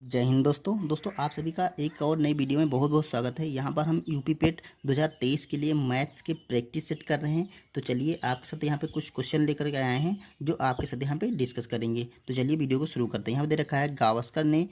जय हिंद दोस्तों आप सभी का एक और नई वीडियो में बहुत बहुत स्वागत है। यहाँ पर हम यूपी पेट 2023 के लिए मैथ्स के प्रैक्टिस सेट कर रहे हैं। तो चलिए आपके साथ यहाँ पे कुछ क्वेश्चन लेकर के आए हैं जो आपके साथ यहाँ पे डिस्कस करेंगे। तो चलिए वीडियो को शुरू करते हैं। यहाँ पर दे रखा है गावस्कर ने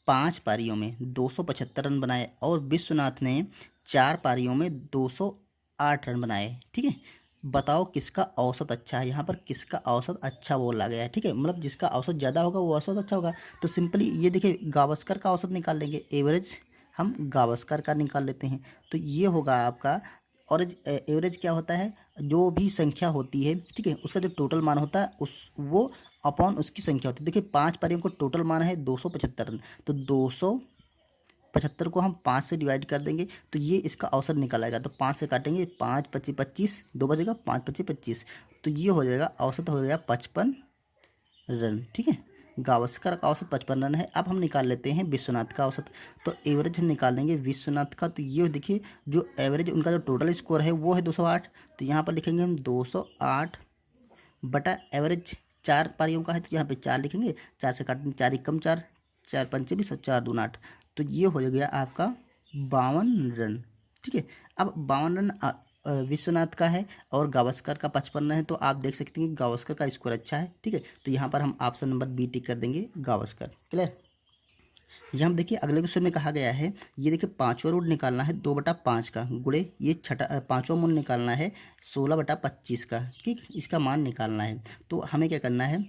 5 पारियों में 275 रन बनाए और विश्वनाथ ने 4 पारियों में 208 रन बनाए। ठीक है, बताओ किसका औसत अच्छा है। यहाँ पर किसका औसत अच्छा बोला गया है। ठीक है, मतलब जिसका औसत ज़्यादा होगा वो औसत अच्छा होगा। तो सिंपली ये देखिए गावस्कर का औसत निकाल लेंगे, एवरेज हम गावस्कर का निकाल लेते हैं। तो ये होगा आपका। और एवरेज क्या होता है, जो भी संख्या होती है, ठीक है, उसका जो टोटल मान होता है उस वो अपॉन उसकी संख्या होती है। देखिए 5 पारियों को टोटल मान है 275 रन, तो 275 को हम 5 से डिवाइड कर देंगे तो ये इसका औसत निकल आएगा। तो 5 से काटेंगे, 5 25 25, 2 बचेगा, 5 25 25, तो ये हो जाएगा औसत हो जाएगा 55 रन। ठीक है, गावस्कर का औसत 55 रन है। अब हम निकाल लेते हैं विश्वनाथ का औसत। तो एवरेज हम निकाल लेंगे विश्वनाथ का। तो ये देखिए जो एवरेज उनका जो टोटल स्कोर है वो है 208। तो यहाँ पर लिखेंगे हम 208 बटा एवरेज 4 पारियों का है, तो यहाँ पे 4 लिखेंगे, 4 से काटेंगे, 4 एकम 4, 4 पंचे 20, 4 दूना 8, तो ये हो गया आपका 52 रन। ठीक है, अब 52 रन विश्वनाथ का है और गावस्कर का 55 है। तो आप देख सकते हैं कि गावस्कर का स्कोर अच्छा है। ठीक है, तो यहाँ पर हम ऑप्शन नंबर बी टिक कर देंगे, गावस्कर। क्लियर। यहाँ हम देखिए अगले क्वेश्चन में कहा गया है, ये देखिए पाँचवा रूट निकालना है 2/5 का, गुणे ये छठा पाँचवा मूल निकालना है 16/25 का। ठीक, इसका मान निकालना है। तो हमें क्या करना है,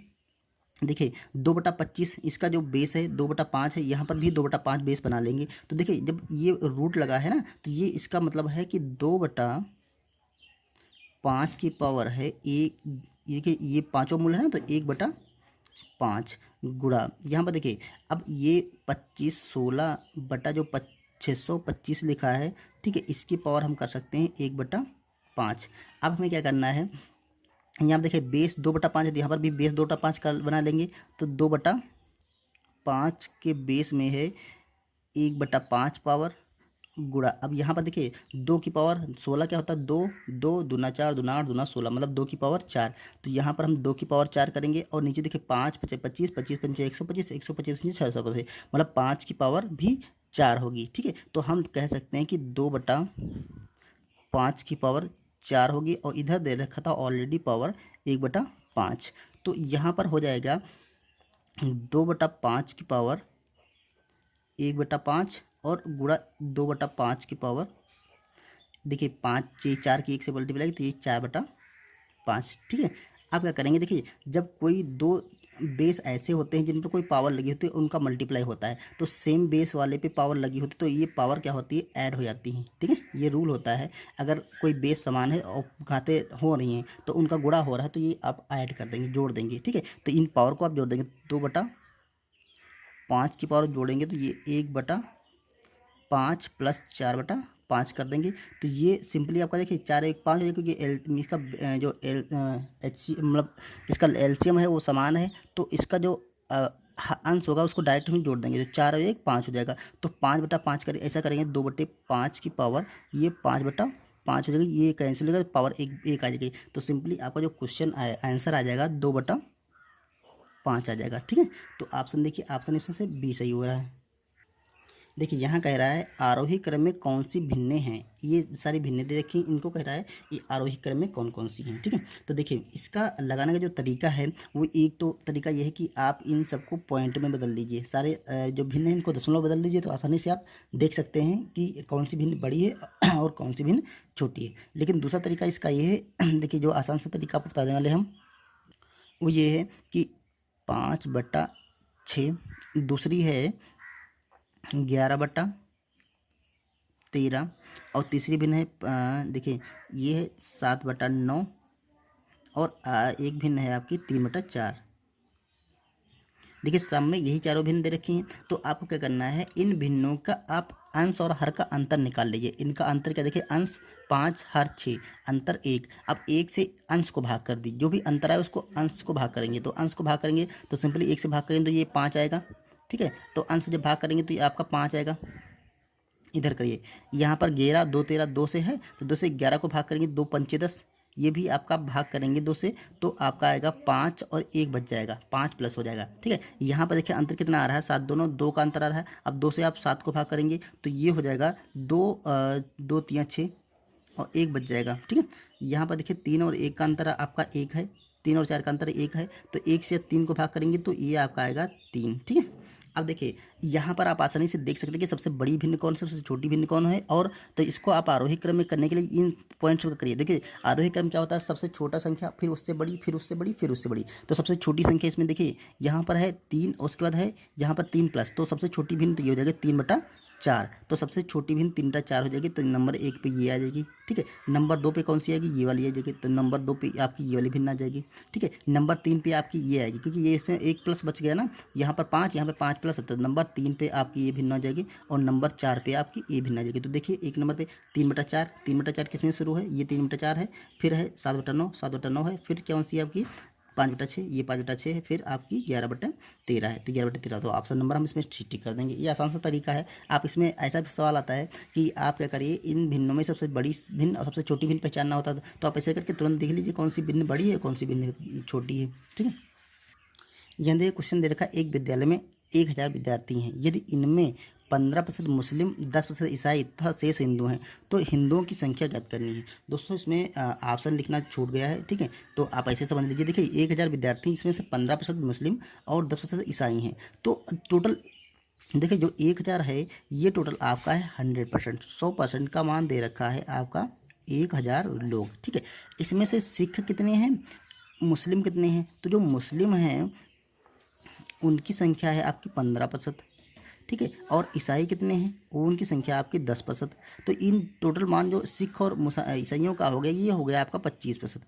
देखिए 2/25 इसका जो बेस है 2/5 है, यहाँ पर भी 2/5 बेस बना लेंगे। तो देखिए जब ये रूट लगा है ना, तो ये इसका मतलब है कि 2/5 की पावर है एक, ये पाँचों मूल है ना, तो 1/5 गुणा यहाँ पर देखिए, अब ये 25 16 बटा जो 625 लिखा है, ठीक है, इसकी पावर हम कर सकते हैं 1/5। अब हमें क्या करना है, यहाँ पर देखिए बेस 2/5 है, तो यहाँ पर भी बेस 2/5 का बना लेंगे। तो 2/5 के बेस में है 1/5 पावर गुणा, अब यहाँ पर देखिए 2 की पावर 16 क्या होता है, 2 2 दूना 4 दूना 8 दूना 16, मतलब 2 की पावर 4। तो यहाँ पर हम 2 की पावर 4 करेंगे और नीचे देखिए 5 पचे 25, 25 पंचे 125, 125 पंचे 625, मतलब 5 की पावर भी 4 होगी। ठीक है, तो हम कह सकते हैं कि 2/5 की पावर 4 होगी और इधर दे रखा था ऑलरेडी पावर 1/5। तो यहाँ पर हो जाएगा 2/5 की पावर 1/5 और गुणा 2/5 की पावर, देखिए 5 4 की 1 से मल्टीप्लाई, तो ये 4/5। ठीक है, आप क्या करेंगे, देखिए जब कोई दो बेस ऐसे होते हैं जिन पर कोई पावर लगी होती है उनका मल्टीप्लाई होता है, तो सेम बेस वाले पे पावर लगी होती है तो ये पावर क्या होती है, ऐड हो जाती है। ठीक है, ये रूल होता है। अगर कोई बेस समान है और घाते हो रही हैं तो उनका गुणा हो रहा है, तो ये आप ऐड कर देंगे, जोड़ देंगे। ठीक है, तो इन पावर को आप जोड़ देंगे, 2/5 की पावर जोड़ेंगे तो ये 1/5 प्लस 4/5 कर देंगे। तो ये सिंपली आपका देखिए 4 1 5 हो जाएगा, क्योंकि एल इसका जो एल एच मतलब इसका एलसीएम है वो समान है, तो इसका जो अंश होगा उसको डायरेक्ट हम जोड़ देंगे, तो 4 और 1 5 हो जाएगा। तो 5/5 करें, ऐसा करेंगे 2/5 की पावर ये 5/5 हो जाएगी, ये कैंसिल हो जाएगा, पावर एक आ जाएगी। तो सिंपली आपका जो क्वेश्चन आंसर आ जाएगा 2/5 आ जाएगा। ठीक है, तो ऑप्शन देखिए, ऑप्शन इसमें से बी सही हो रहा है। देखिए यहाँ कह रहा है आरोही क्रम में कौन सी भिन्नें हैं, ये सारी भिन्नें दे रखी हैं, इनको कह रहा है ये आरोही क्रम में कौन कौन सी हैं। ठीक है, तो देखिए इसका लगाने का जो तरीका है वो, एक तो तरीका ये है कि आप इन सबको पॉइंट में बदल लीजिए, सारे जो भिन्न हैं इनको दशमलव बदल लीजिए, तो आसानी से आप देख सकते हैं कि कौन सी भिन्न बड़ी है और कौन सी भिन्न छोटी है। लेकिन दूसरा तरीका इसका ये है, देखिए जो आसान सा तरीका आपको बताने वाले हम, वो ये है कि 5/6, दूसरी है 11/13, और तीसरी भिन्न है देखिए ये है 7/9, और एक भिन्न है आपकी 3/4। देखिए सब में यही चारों भिन्न दे रखी हैं। तो आपको क्या करना है, इन भिन्नों का आप अंश और हर का अंतर निकाल लीजिए। इनका अंतर क्या, देखिए अंश 5 हर 6, अंतर 1। अब 1 से अंश को भाग कर दी, जो भी अंतर है उसको अंश को भाग करेंगे, तो अंश को भाग करेंगे तो सिंपली 1 से भाग करेंगे तो ये 5 आएगा। ठीक है, तो अंश जब भाग करेंगे तो ये आपका 5 आएगा। इधर करिए, यहाँ पर 11 2 13 2 से है, तो 2 से 11 को भाग करेंगे, 2 पंचे 10, ये भी आपका भाग करेंगे 2 से तो आपका आएगा 5 और 1 बच जाएगा, 5 प्लस हो जाएगा। ठीक है, यहाँ पर देखिए अंतर कितना आ रहा है, 7, दोनों 2 का अंतर आ रहा है। अब 2 से आप 7 को भाग करेंगे तो ये हो जाएगा 2 3 6 और 1 बच जाएगा। ठीक है, यहाँ पर देखिए 3 और 1 का अंतर आपका 1 है, 3 और 4 का अंतर 1 है, तो 1 से 3 को भाग करेंगे तो ये आपका आएगा 3। ठीक है, अब देखिए यहाँ पर आप आसानी से देख सकते हैं कि सबसे बड़ी भिन्न कौन, सबसे छोटी भिन्न कौन है। और तो इसको आप आरोही क्रम में करने के लिए इन पॉइंट्स को करिए। देखिए आरोही क्रम क्या होता है, सबसे छोटा संख्या, फिर उससे बड़ी, फिर उससे बड़ी, फिर उससे बड़ी। तो सबसे छोटी संख्या इसमें देखिए यहाँ पर है 3, उसके बाद है यहाँ पर 3 प्लस, तो सबसे छोटी भिन्न तो ये हो जाएगा 3/4। तो सबसे छोटी भिन्न 3/4 हो जाएगी, तो नंबर 1 पे ये आ जाएगी। ठीक है, नंबर 2 पे कौन सी आएगी, ये वाली आ जाएगी, तो नंबर 2 पे आपकी ये वाली भिन्न आ जाएगी। ठीक है, नंबर 3 पे आपकी ये आएगी, क्योंकि ये इसमें 1 प्लस बच गया ना, यहाँ पर 5, यहाँ पे 5 प्लस है, तो नंबर 3 पे आपकी ये भिन्न आ जाएगी और नंबर 4 पे आपकी ये भिन्न आ जाएगी। तो देखिए एक नंबर पे 3/4, 3/4 किस में शुरू है, ये 3/4 है, फिर है 7/9, 7/9 है, फिर कौन सी आपकी 5/6, ये 5/6 है, फिर आपकी 11/13 है, तो 11/13। तो ऑप्शन नंबर हम इसमें ठीक कर देंगे। ये आसान सा तरीका है। आप इसमें ऐसा भी सवाल आता है कि आप क्या करिए, इन भिन्नों में सबसे बड़ी भिन्न और सबसे छोटी भिन्न पहचानना होता है, तो आप ऐसे करके तुरंत देख लीजिए कौन सी भिन्न बड़ी है, कौन सी भिन्न छोटी है। ठीक है, यहाँ देखिए क्वेश्चन दे रखा है, एक विद्यालय में 1000 विद्यार्थी हैं, यदि इनमें 15% मुस्लिम, 10% ईसाई तथा शेष हिंदू हैं, तो हिंदुओं की संख्या ज्ञात करनी है। दोस्तों इसमें ऑप्शन लिखना छूट गया है। ठीक है, तो आप ऐसे समझ लीजिए, देखिए 1000 विद्यार्थी, इसमें से 15% मुस्लिम और 10% ईसाई हैं, तो टोटल देखिए जो 1000 है ये टोटल आपका है 100%, 100% का मान दे रखा है आपका 1000 लोग। ठीक है, इसमें से सिख कितने हैं, मुस्लिम कितने हैं, तो जो मुस्लिम हैं उनकी संख्या है आपकी 15%। ठीक है, और ईसाई कितने हैं, वो उनकी संख्या आपकी 10%। तो इन टोटल मान जो सिख और ईसाइयों का हो गया, ये हो गया आपका 25%।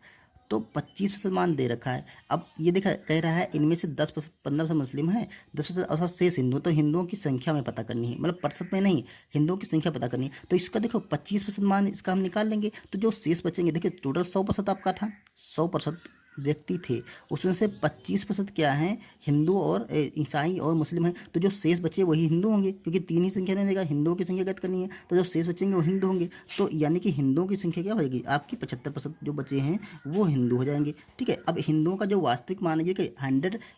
तो 25% मान दे रखा है। अब ये देखा कह रहा है इनमें से 10%, 15% मुस्लिम है, 10% और शेष हिंदू, तो हिंदुओं की संख्या में पता करनी है, मतलब प्रतिशत में नहीं, हिंदुओं की संख्या पता करनी है। तो इसका देखो 25% मान इसका हम निकाल लेंगे, तो जो शेष बचेंगे, देखिए टोटल 100% आपका था, 100% व्यक्ति थे, उसमें से 25% क्या हैं, हिंदू और ईसाई और मुस्लिम हैं, तो जो शेष बचे वही हिंदू होंगे, क्योंकि 3 ही संख्या नहीं देगा, हिंदुओं की संख्या ज्ञात करनी है, तो जो शेष बचेंगे वो हिंदू होंगे। तो यानी कि हिंदुओं की संख्या क्या होगी, आपकी 75% जो बचे हैं वो हिंदू हो जाएंगे। ठीक है, अब हिंदुओं का जो वास्तविक मान है कि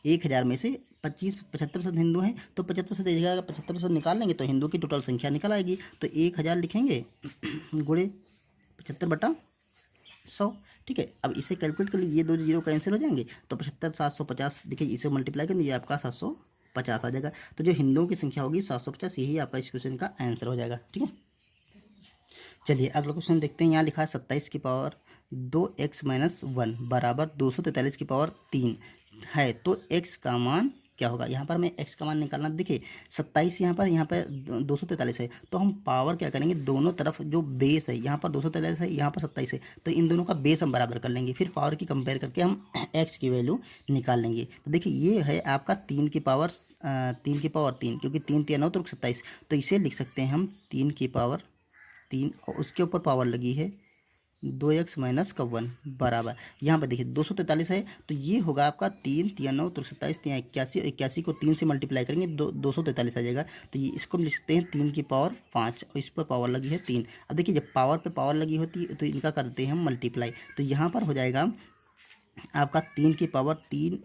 1000 में से 75% हिंदू हैं, तो 75% 75% निकाल लेंगे तो हिंदू की टोटल संख्या निकल आएगी। तो 1000 लिखेंगे गुणे 75/100। ठीक है, अब इसे कैलकुलेट कर लीजिए, ये 2 जीरो कैंसिल हो जाएंगे, तो 75 750, देखिए इसे मल्टीप्लाई करेंगे, ये आपका 750 आ जाएगा। तो जो हिंदुओं की संख्या होगी 750, यही आपका इस क्वेश्चन का आंसर हो जाएगा। ठीक है, चलिए अगला क्वेश्चन देखते हैं। यहाँ लिखा है 27 की पावर 2x-1 बराबर 243 की पावर 3 है, तो x का मान क्या होगा। यहाँ पर हमें x का मान निकालना, देखिए 27 यहाँ पर 243 है, तो हम पावर क्या करेंगे, दोनों तरफ जो बेस है, यहाँ पर 243 है, यहाँ पर 27 है, तो इन दोनों का बेस हम बराबर कर लेंगे, फिर पावर की कंपेयर करके हम x की वैल्यू निकाल लेंगे। तो देखिए ये है आपका 3 की पावर 3, क्योंकि 3 3 9 तो 27, तो इसे लिख सकते हैं हम 3 की पावर 3, और उसके ऊपर पावर लगी है 2x-1 बराबर, यहाँ पर देखिए 243 है, तो ये होगा आपका 3 3 9 तो 27, 3 81, 81 को 3 से मल्टीप्लाई करेंगे 243 आ जाएगा। तो ये इसको हम लिख सकते हैं 3 की पावर 5, और इस पर पावर लगी है 3। अब देखिए जब पावर पे पावर लगी होती है तो इनका करते हैं हम मल्टीप्लाई, तो यहाँ पर हो जाएगा आपका 3 की पावर 3,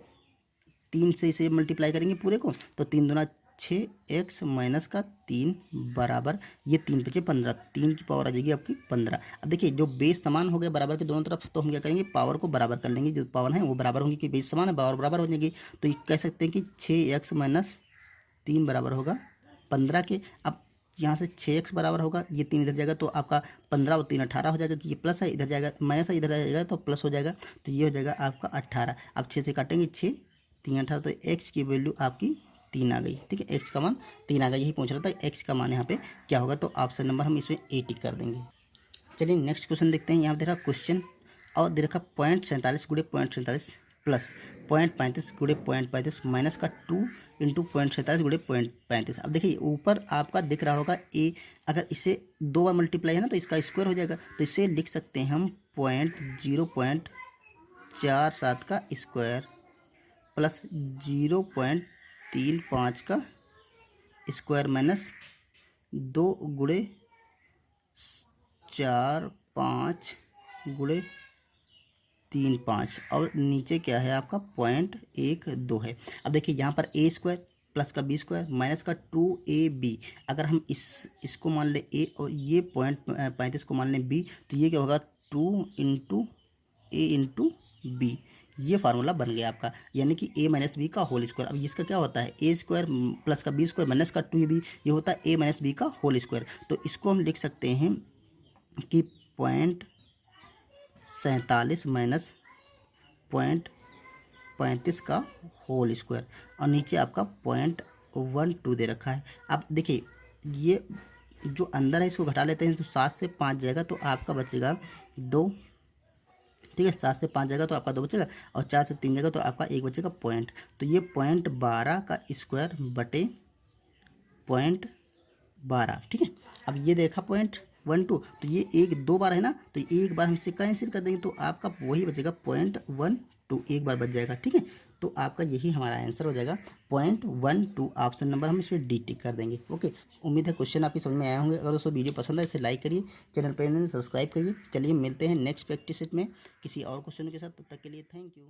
3 से इसे मल्टीप्लाई करेंगे पूरे को, तो 3 दूना 6x-3 बराबर, ये 3 बचे 15, 3 की पावर आ जाएगी आपकी 15। अब देखिए जो बेस समान हो गया बराबर के दोनों तरफ, तो हम क्या करेंगे, पावर को बराबर कर लेंगे, जो पावर है वो बराबर होंगी, कि बेस समान है पावर बराबर हो जाएगी। तो ये कह सकते हैं कि 6x-3 बराबर होगा 15 के। अब यहाँ से 6x बराबर होगा, ये 3 इधर जाएगा, तो आपका 15 और 3 18 हो जाएगा, कि ये प्लस है, इधर जाएगा माइनस है, इधर जाएगा तो प्लस हो जाएगा, तो ये हो जाएगा आपका 18। अब 6 से काटेंगे, 6 3 18, तो x की वैल्यू आपकी 3 आ गई। ठीक है, x का मान 3 आ गया, यही पूछ रहा था x का मान यहाँ पे क्या होगा, तो ऑप्शन नंबर हम इसमें ए टिक कर देंगे। चलिए नेक्स्ट क्वेश्चन देखते हैं। यहाँ देखा क्वेश्चन और दे रखा 0.47 गुणे 0.47 प्लस 0.35 गुणे 0.35 माइनस का 2 इंटू 0.47 गुणे 0.35। अब देखिए ऊपर आपका दिख रहा होगा ए, अगर इसे 2 बार मल्टीप्लाई है ना तो इसका स्क्वायर हो जाएगा, तो इसे लिख सकते हैं हम 0.47 का स्क्वायर प्लस 0.35 का स्क्वायर माइनस 2 गुणे 4 5 गुणे 0.35 और नीचे क्या है आपका 0.12 है। अब देखिए यहाँ पर ए स्क्वायर प्लस का बी स्क्वायर माइनस का 2ab, अगर हम इसको मान लें ए और ये 0.35 को मान लें बी, तो ये क्या होगा 2 × a × b, ये फार्मूला बन गया आपका, यानी कि a माइनस बी का होल स्क्वायर। अब इसका क्या होता है ए स्क्वायर प्लस का बी स्क्वायर माइनस का 2ab, ये होता है a माइनस बी का होल स्क्वायर। तो इसको हम लिख सकते हैं कि 0.47 माइनस 0.35 का होल स्क्वायर और नीचे आपका 0.12 दे रखा है। अब देखिए ये जो अंदर है इसको घटा लेते हैं तो 7 से 5 जाएगा तो आपका बचेगा 2, ठीक है। 7 से 5 जाएगा तो आपका 2 बचेगा और 4 से 3 जाएगा तो आपका 1 बचेगा पॉइंट। तो ये 0.12 का स्क्वायर बटे 0.12, ठीक है। अब ये देखा 0.12, तो ये एक 2 बार है ना, तो एक बार हम इससे कैंसिल कर देंगे तो आपका वही बचेगा 0.12, एक बार बच जाएगा, ठीक है। तो आपका यही हमारा आंसर हो जाएगा 0.12, ऑप्शन नंबर हम इसमें डी टिक कर देंगे। ओके, उम्मीद है क्वेश्चन आपकी समझ में आया होंगे। अगर दोस्तों वीडियो पसंद है इसे लाइक करिए, चैनल पर सब्सक्राइब करिए। चलिए मिलते हैं नेक्स्ट प्रैक्टिस सेट में किसी और क्वेश्चन के साथ, तब तक के लिए थैंक यू।